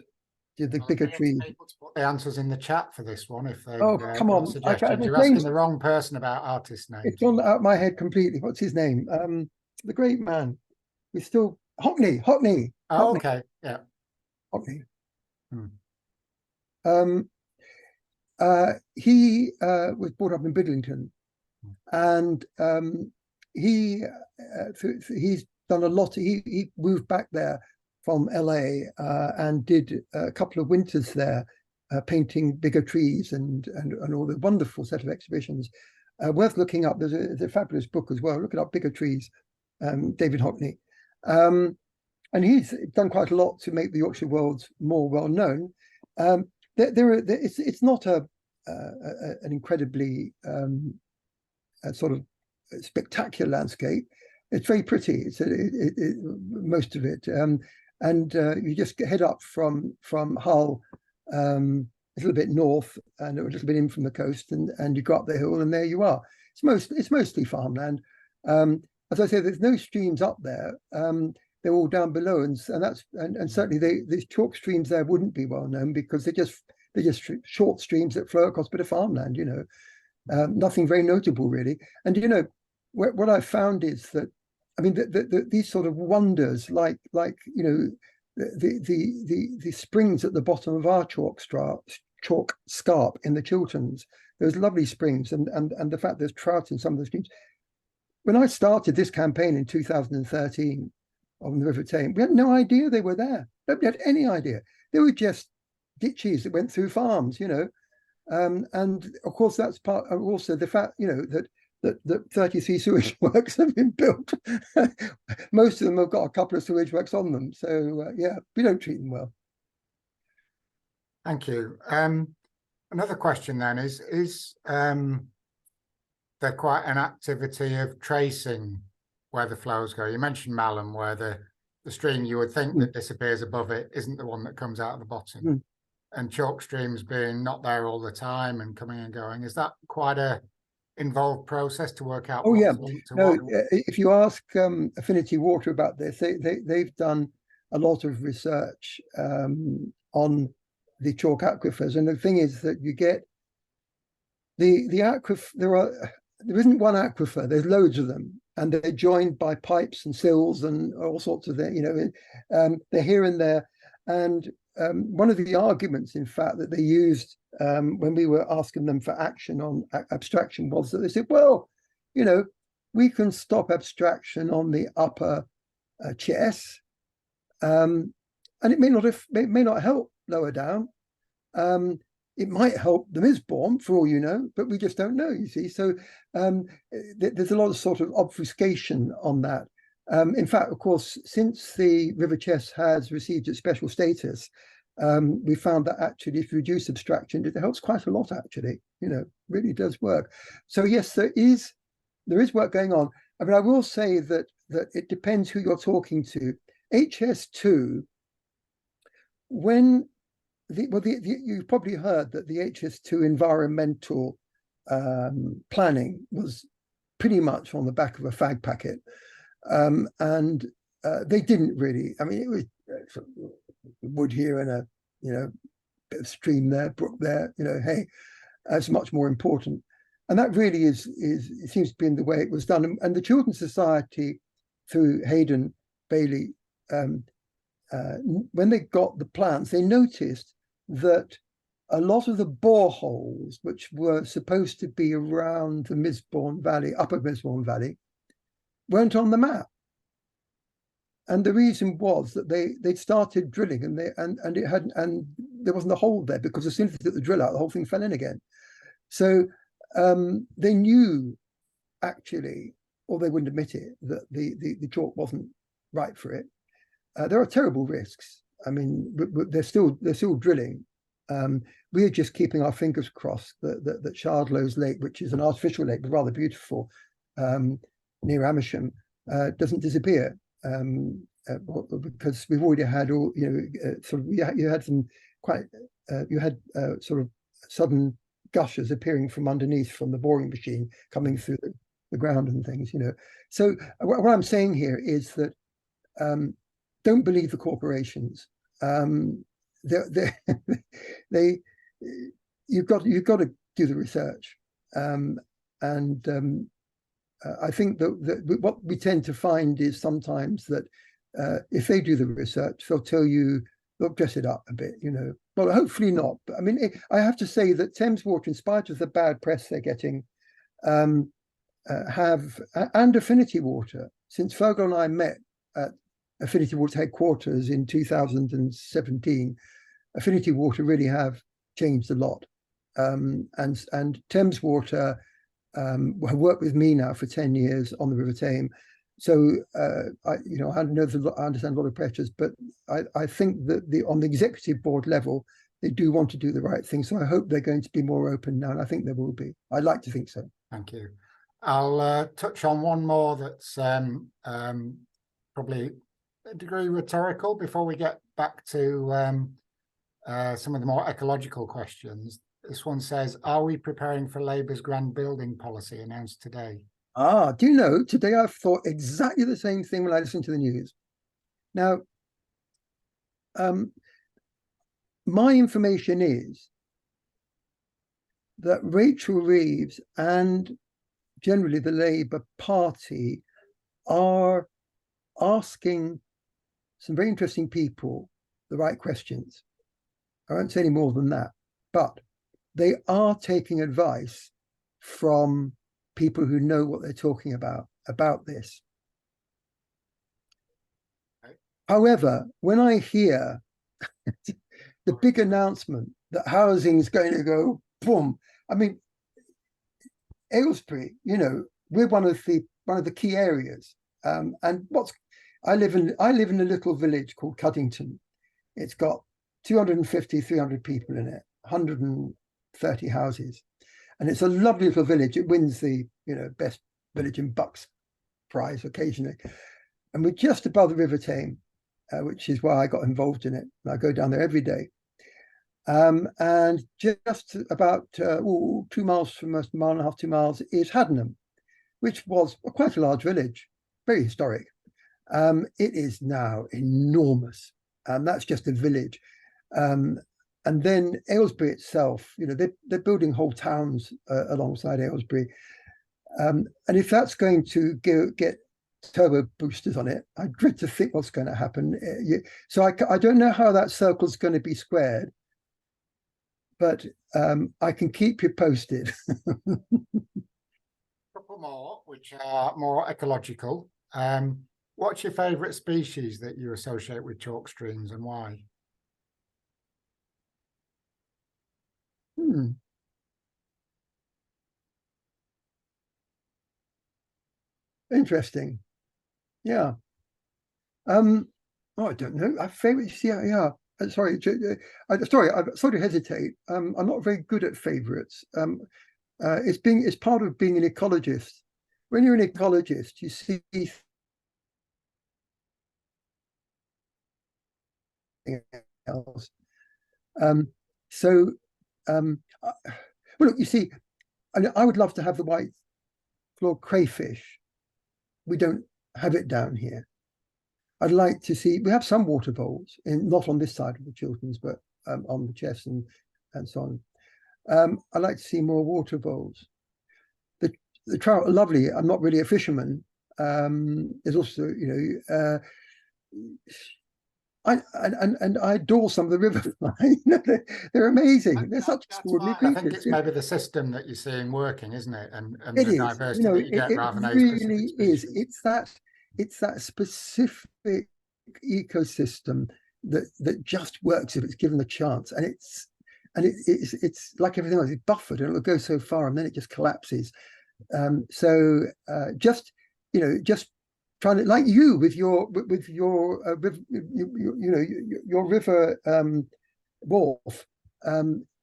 did the bigger trees? People to put the answers in the chat for this one if they. Oh, come on! You're asking the wrong person about artist names. It's gone out of my head completely. What's his name? The great man. We're still Hockney. Oh, okay. Yeah. Hockney. Hmm. He was brought up in Bidlington, and he's done a lot. He moved back there from LA and did a couple of winters there, painting bigger trees and all the wonderful set of exhibitions. Worth looking up. There's a fabulous book as well. Look it up, Bigger Trees, David Hockney. And he's done quite a lot to make the Yorkshire Wolds more well known. It's not an incredibly sort of spectacular landscape. It's very pretty. It's most of it, and you just head up from Hull, a little bit north and a little bit in from the coast, and you go up the hill, and there you are. It's mostly farmland. As I say, there's no streams up there. They're all down below, and certainly these chalk streams there wouldn't be well known because they're just short streams that flow across a bit of farmland. Nothing very notable really. And what I found is that, I mean, these sort of wonders, like the springs at the bottom of our chalk scarp in the Chilterns, those lovely springs, and the fact there's trout in some of the streams. when I started this campaign in 2013 on the River Tame, we had no idea they were there. Nobody had any idea. They were just ditches that went through farms, you know. And of course, that's part of also the fact, you know, that 33 sewage works have been built. Most of them have got a couple of sewage works on them. So, yeah, we don't treat them well. Thank you. Another question then is there quite an activity of tracing where the flows go? You mentioned Malham, where the stream you would think that disappears above it isn't the one that comes out of the bottom. And chalk streams being not there all the time and coming and going. Is that quite a involved process to work out? Oh, yeah. No, if you ask Affinity Water about this, they've done a lot of research on the chalk aquifers. And the thing is that you get the aquifer, there isn't one aquifer, there's loads of them. And they're joined by pipes and sills and all sorts of, you know, they're here and there. And one of the arguments, in fact, that they used when we were asking them for action on abstraction was that they said, well, you know, we can stop abstraction on the upper chess, and it may not help lower down. It might help the Misbourne, for all you know, but we just don't know, you see. So there's a lot of sort of obfuscation on that. In fact, of course, since the River Chess has received its special status, we found that actually if you reduce abstraction, it helps quite a lot, actually, you know, really does work. So yes, there is work going on. I mean, I will say that it depends who you're talking to. HS2, when you've probably heard that the HS2 environmental planning was pretty much on the back of a fag packet. And they didn't really, I mean, it was wood here and a, you know, bit of stream there, brook there, you know, hey, that's much more important. And that really is it seems to be in the way it was done. And the Children's Society, through Hayden Bailey, when they got the plans, they noticed that a lot of the boreholes, which were supposed to be around the Misbourne Valley, upper Misbourne Valley, weren't on the map. And the reason was that they'd started drilling and there wasn't a hole there, because as soon as they took the drill out, the whole thing fell in again. So they knew, actually, or they wouldn't admit it, that the chalk wasn't right for it. There are terrible risks. I mean, they're still drilling. We're just keeping our fingers crossed that Shardlow's Lake, which is an artificial lake but rather beautiful, near Amersham, doesn't disappear, because we've already had all, you know, sort of, you had some quite, you had sort of sudden gushers appearing from underneath from the boring machine coming through the ground and things, you know. So what I'm saying here is that don't believe the corporations. You've got to do the research, and I think that what we tend to find is sometimes that if they do the research, they'll tell you, they'll dress it up a bit, you know. Well, hopefully not. But I mean, I have to say that Thames Water, in spite of the bad press they're getting, and Affinity Water, since Fergal and I met at Affinity Water headquarters in 2017, Affinity Water really have changed a lot. And Thames Water have worked with me now for 10 years on the River Tame. So, I understand a lot of pressures, but I think that on the executive board level, they do want to do the right thing. So I hope they're going to be more open now, and I think they will be. I'd like to think so. Thank you. I'll touch on one more that's probably a degree rhetorical before we get back to some of the more ecological questions. This one says, are we preparing for Labour's grand building policy announced today? Do you know, today I've thought exactly the same thing when I listened to the news. Now, my information is that Rachel Reeves and generally the Labour Party are asking some very interesting people the right questions. I won't say any more than that, but they are taking advice from people who know what they're talking about this. However, when I hear the big announcement that housing is going to go boom, I mean, Aylesbury, you know, we're one of the key areas. And I live in a little village called Cuddington. It's got 250, 300 people in it, 130 houses. And it's a lovely little village. It wins the, you know, best village in Bucks prize occasionally. And we're just above the River Tame, which is why I got involved in it. I go down there every day. And just about 2 miles from us, 1.5 miles, 2 miles, is Haddenham, which was quite a large village, very historic. It is now enormous. That's just a village. And then Aylesbury itself, you know, they're building whole towns alongside Aylesbury. And if that's going to get turbo boosters on it, I dread to think what's going to happen. So I don't know how that circle's going to be squared, but I can keep you posted. Couple more, which are more ecological. What's your favourite species that you associate with chalk streams, and why? Interesting. Yeah. Oh, I don't know. I favorite. Yeah. Sorry. Sorry. I'm sorry to hesitate. I'm not very good at favorites. It's part of being an ecologist. When you're an ecologist, you see else. Well, look, you see, I would love to have the white clawed crayfish. We don't have it down here. I'd like to see, we have some water voles, not on this side of the Chilterns, but on the Chess and so on. I'd like to see more water voles. The trout are lovely. I'm not really a fisherman. There's also, you know, I adore some of the river fly. They're amazing. They're such extraordinary creatures. I think it's maybe the system that you're seeing working, isn't it? And it the is. diversity You know, that you get rather than really is. It's that specific ecosystem that just works if it's given a chance, and it's like everything else. It's buffered and it'll go so far, and then it just collapses. Just, you know, just trying to, like you with your your river wharf.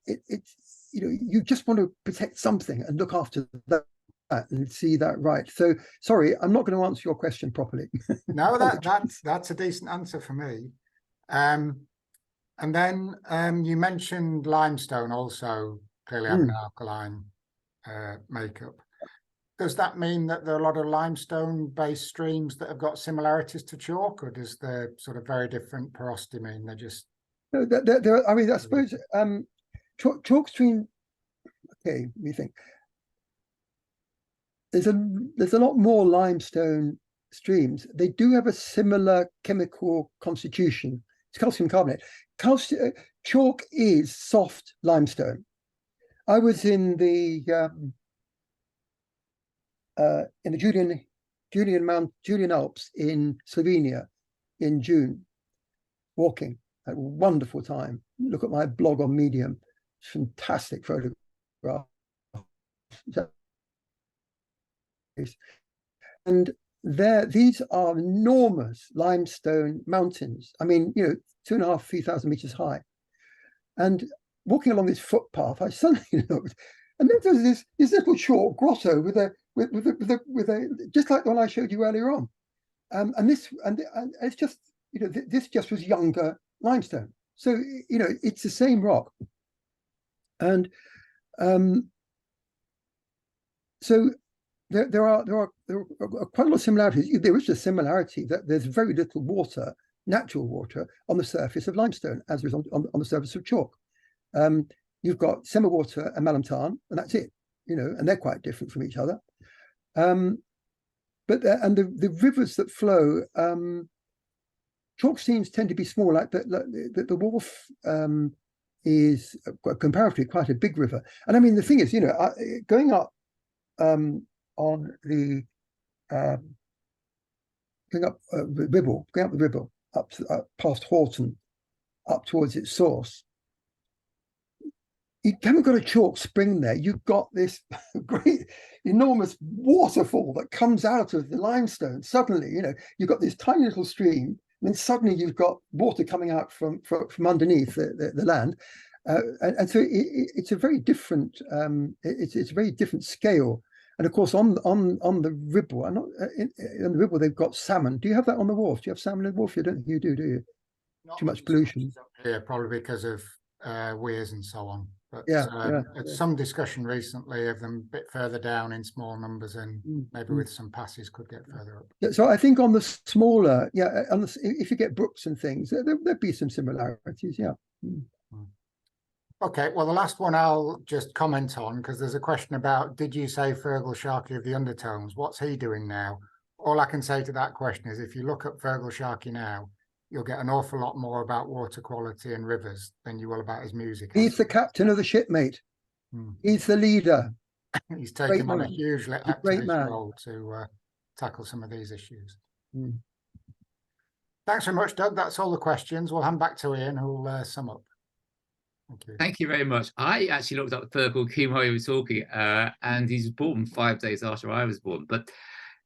It's, you know, you just want to protect something and look after that and see that right. So sorry, I'm not going to answer your question properly. No, that's a decent answer for me. And then you mentioned limestone also clearly having an alkaline makeup. Does that mean that there are a lot of limestone-based streams that have got similarities to chalk, or does the sort of very different porosity mean they're just? No, I mean, I suppose chalk stream. Okay, we think there's a lot more limestone streams. They do have a similar chemical constitution. It's calcium carbonate. Chalk is soft limestone. I was in the Julian Alps in Slovenia in June, walking. A wonderful time. Look at my blog on Medium. Fantastic photograph. And these are enormous limestone mountains. I mean, you know, 2,500, 3,000 meters high. And walking along this footpath, I suddenly looked, and then there's this little short grotto with a just like the one I showed you earlier on. And it's just, you know, this just was younger limestone. So, you know, it's the same rock. And so there are quite a lot of similarities. There is a similarity that there's very little water, natural water, on the surface of limestone as there is on the surface of chalk. You've got semi-water and Malamtarn, and that's it, you know, and they're quite different from each other. But the rivers that flow, chalk streams tend to be small. Like the Wharfe is comparatively quite a big river. And I mean, the thing is, you know, going up on the going up Ribble, going up the Ribble, up past Horton, up towards its source. You haven't got a chalk spring there. You've got this great, enormous waterfall that comes out of the limestone. Suddenly, you've got this tiny little stream, and then suddenly you've got water coming out from underneath the land, and so it's a very different. It's a very different scale. And of course, on the Ribble, on the Ribble, they've got salmon. Do you have that on the wharf? Do you have salmon on the wharf? You don't think you do you? Not Too much pollution. here, probably because of weirs and so on. But Yeah. Some discussion recently of them a bit further down in small numbers, and maybe with some passes could get further up. Yeah, so I think on the smaller, if you get brooks and things, there'd be some similarities. Yeah. Okay, well, the last one I'll just comment on, because there's a question about, did you say Fergal Sharkey of the Undertones? What's he doing now? All I can say to that question is, if you look up Fergal Sharkey now, you'll get an awful lot more about water quality and rivers than you will about his music. He's the captain of the ship, mate. He's the leader. He's taken on a huge activist role to tackle some of these issues. Thanks very much, Doug. That's all the questions. We'll hand back to Ian, who'll sum up. Thank you. Thank you very much. I actually looked up Fergal King while you were talking, and he's born 5 days after I was born. But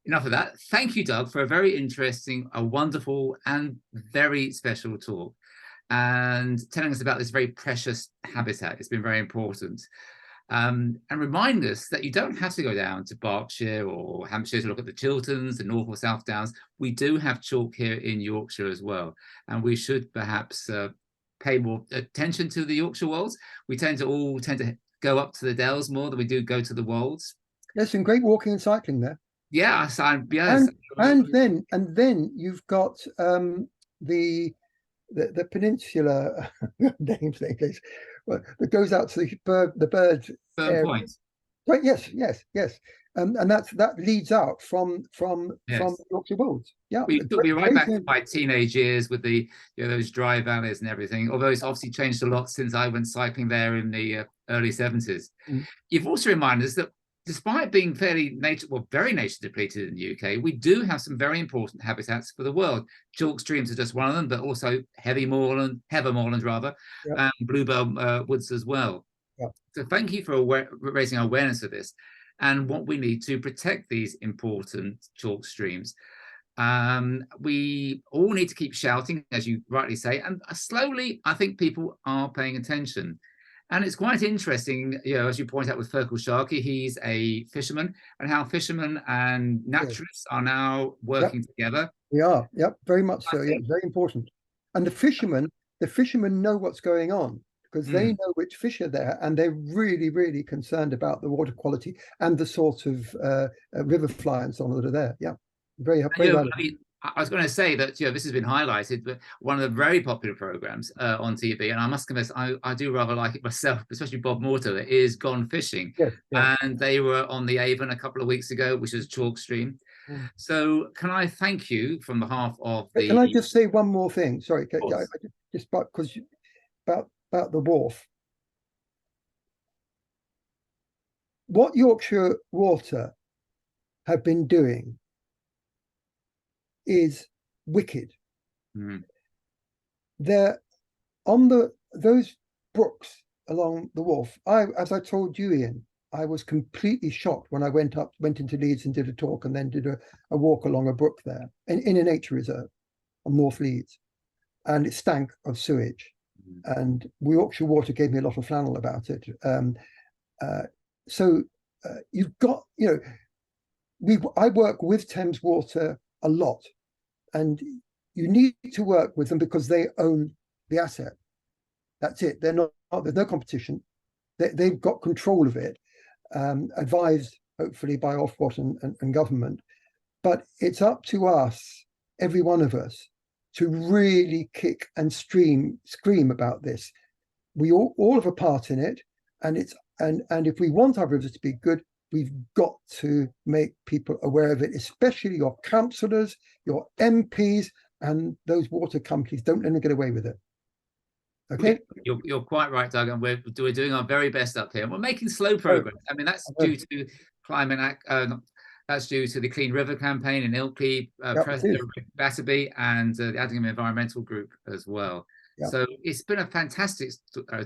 enough of that. Thank you, Doug, for a very interesting, a wonderful, and very special talk, and telling us about this very precious habitat. It's been very important. And remind us that you don't have to go down to Berkshire or Hampshire to look at the Chilterns, the North or South Downs. We do have chalk here in Yorkshire as well, and we should perhaps pay more attention to the Yorkshire wolds. We tend to go up to the Dells more than we do go to the wolds. There's some great walking and cycling there. Yes, and then you've got the peninsula names that goes out to the bird Point. Right, yes. And that leads out from Yorkshire Wolds. Yeah, we took me right back to my teenage years with the those dry valleys and everything. Although it's obviously changed a lot since I went cycling there in the early 70s. You've also reminded us that despite being very nature depleted in the UK, we do have some very important habitats for the world. Chalk streams are just one of them, but also heather moorland and bluebell woods as well. So thank you for raising our awareness of this and what we need to protect these important chalk streams. We all need to keep shouting, as you rightly say, and slowly I think people are paying attention. And it's quite interesting, as you point out with Fergal Sharkey, he's a fisherman, and how fishermen and naturalists are now working together. We are, very much so. Yeah, very important. And the fishermen know what's going on, because they know which fish are there, and they're really, really concerned about the water quality and the sort of river fly and so on that are there. Yeah, very valuable. I was going to say that this has been highlighted, but one of the very popular programs on TV, and I must confess I do rather like it myself, especially Bob Mortimer, is Gone Fishing. And they were on the Avon a couple of weeks ago, which is chalk stream. So can I thank you from behalf of the... Can I just say one more thing? Sorry, just about the wharf. What Yorkshire Water have been doing is wicked. They're on those brooks along the wharf. As I told you, Ian, I was completely shocked when I went into Leeds and did a talk, and then did a walk along a brook there in a nature reserve on North Leeds, and it stank of sewage. And Yorkshire Water gave me a lot of flannel about it. So you've got, I work with Thames Water a lot, and you need to work with them because they own the asset. That's it. There's no competition. They've got control of it, advised hopefully by Ofwat and government. But it's up to us, every one of us, to really kick and scream about this. We all have a part in it, and if we want our rivers to be good, we've got to make people aware of it, especially your councillors, your MPs, and those water companies. Don't let them get away with it. Okay, you're quite right, Doug, and we're doing our very best up here, and we're making slow progress. I mean, that's due to climate That's due to the Clean River campaign in Ilkley, Yep, President Rick Batterby, and the Addingham Environmental Group as well. Yep. So it's been a fantastic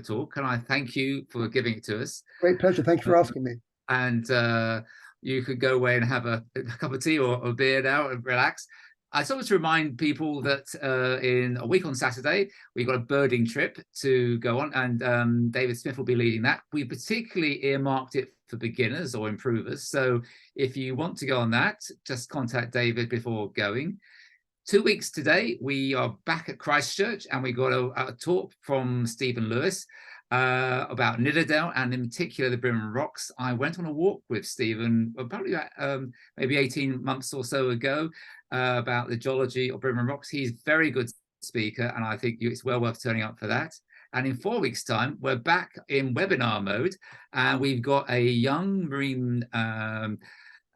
talk, and I thank you for giving it to us. Great pleasure. Thank you for asking me. And you could go away and have a cup of tea or a beer now and relax. I just want to remind people that in a week on Saturday, we've got a birding trip to go on, and David Smith will be leading that. We particularly earmarked it for beginners or improvers. So if you want to go on that, just contact David before going. 2 weeks today, we are back at Christchurch, and we got a talk from Stephen Lewis about Nidderdale, and in particular the Brimham Rocks. I went on a walk with Stephen probably maybe 18 months or so ago about the geology of Brimham Rocks. He's a very good speaker, and I think it's well worth turning up for that. And in 4 weeks' time, we're back in webinar mode, and we've got a young marine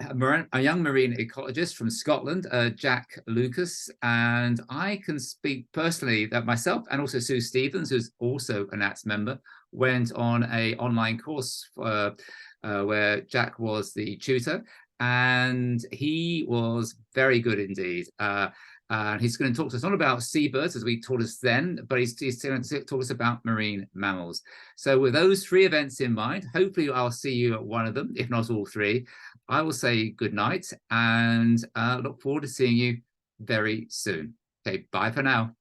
ecologist from Scotland, Jack Lucas, and I can speak personally that myself and also Sue Stevens, who's also a NATS member, went on an online course where Jack was the tutor, and he was very good indeed. And he's going to talk to us not about seabirds, as we taught us then, but he's going to talk us about marine mammals. So with those 3 events in mind, hopefully I'll see you at one of them, if not all 3. I will say good night and look forward to seeing you very soon. Okay, bye for now.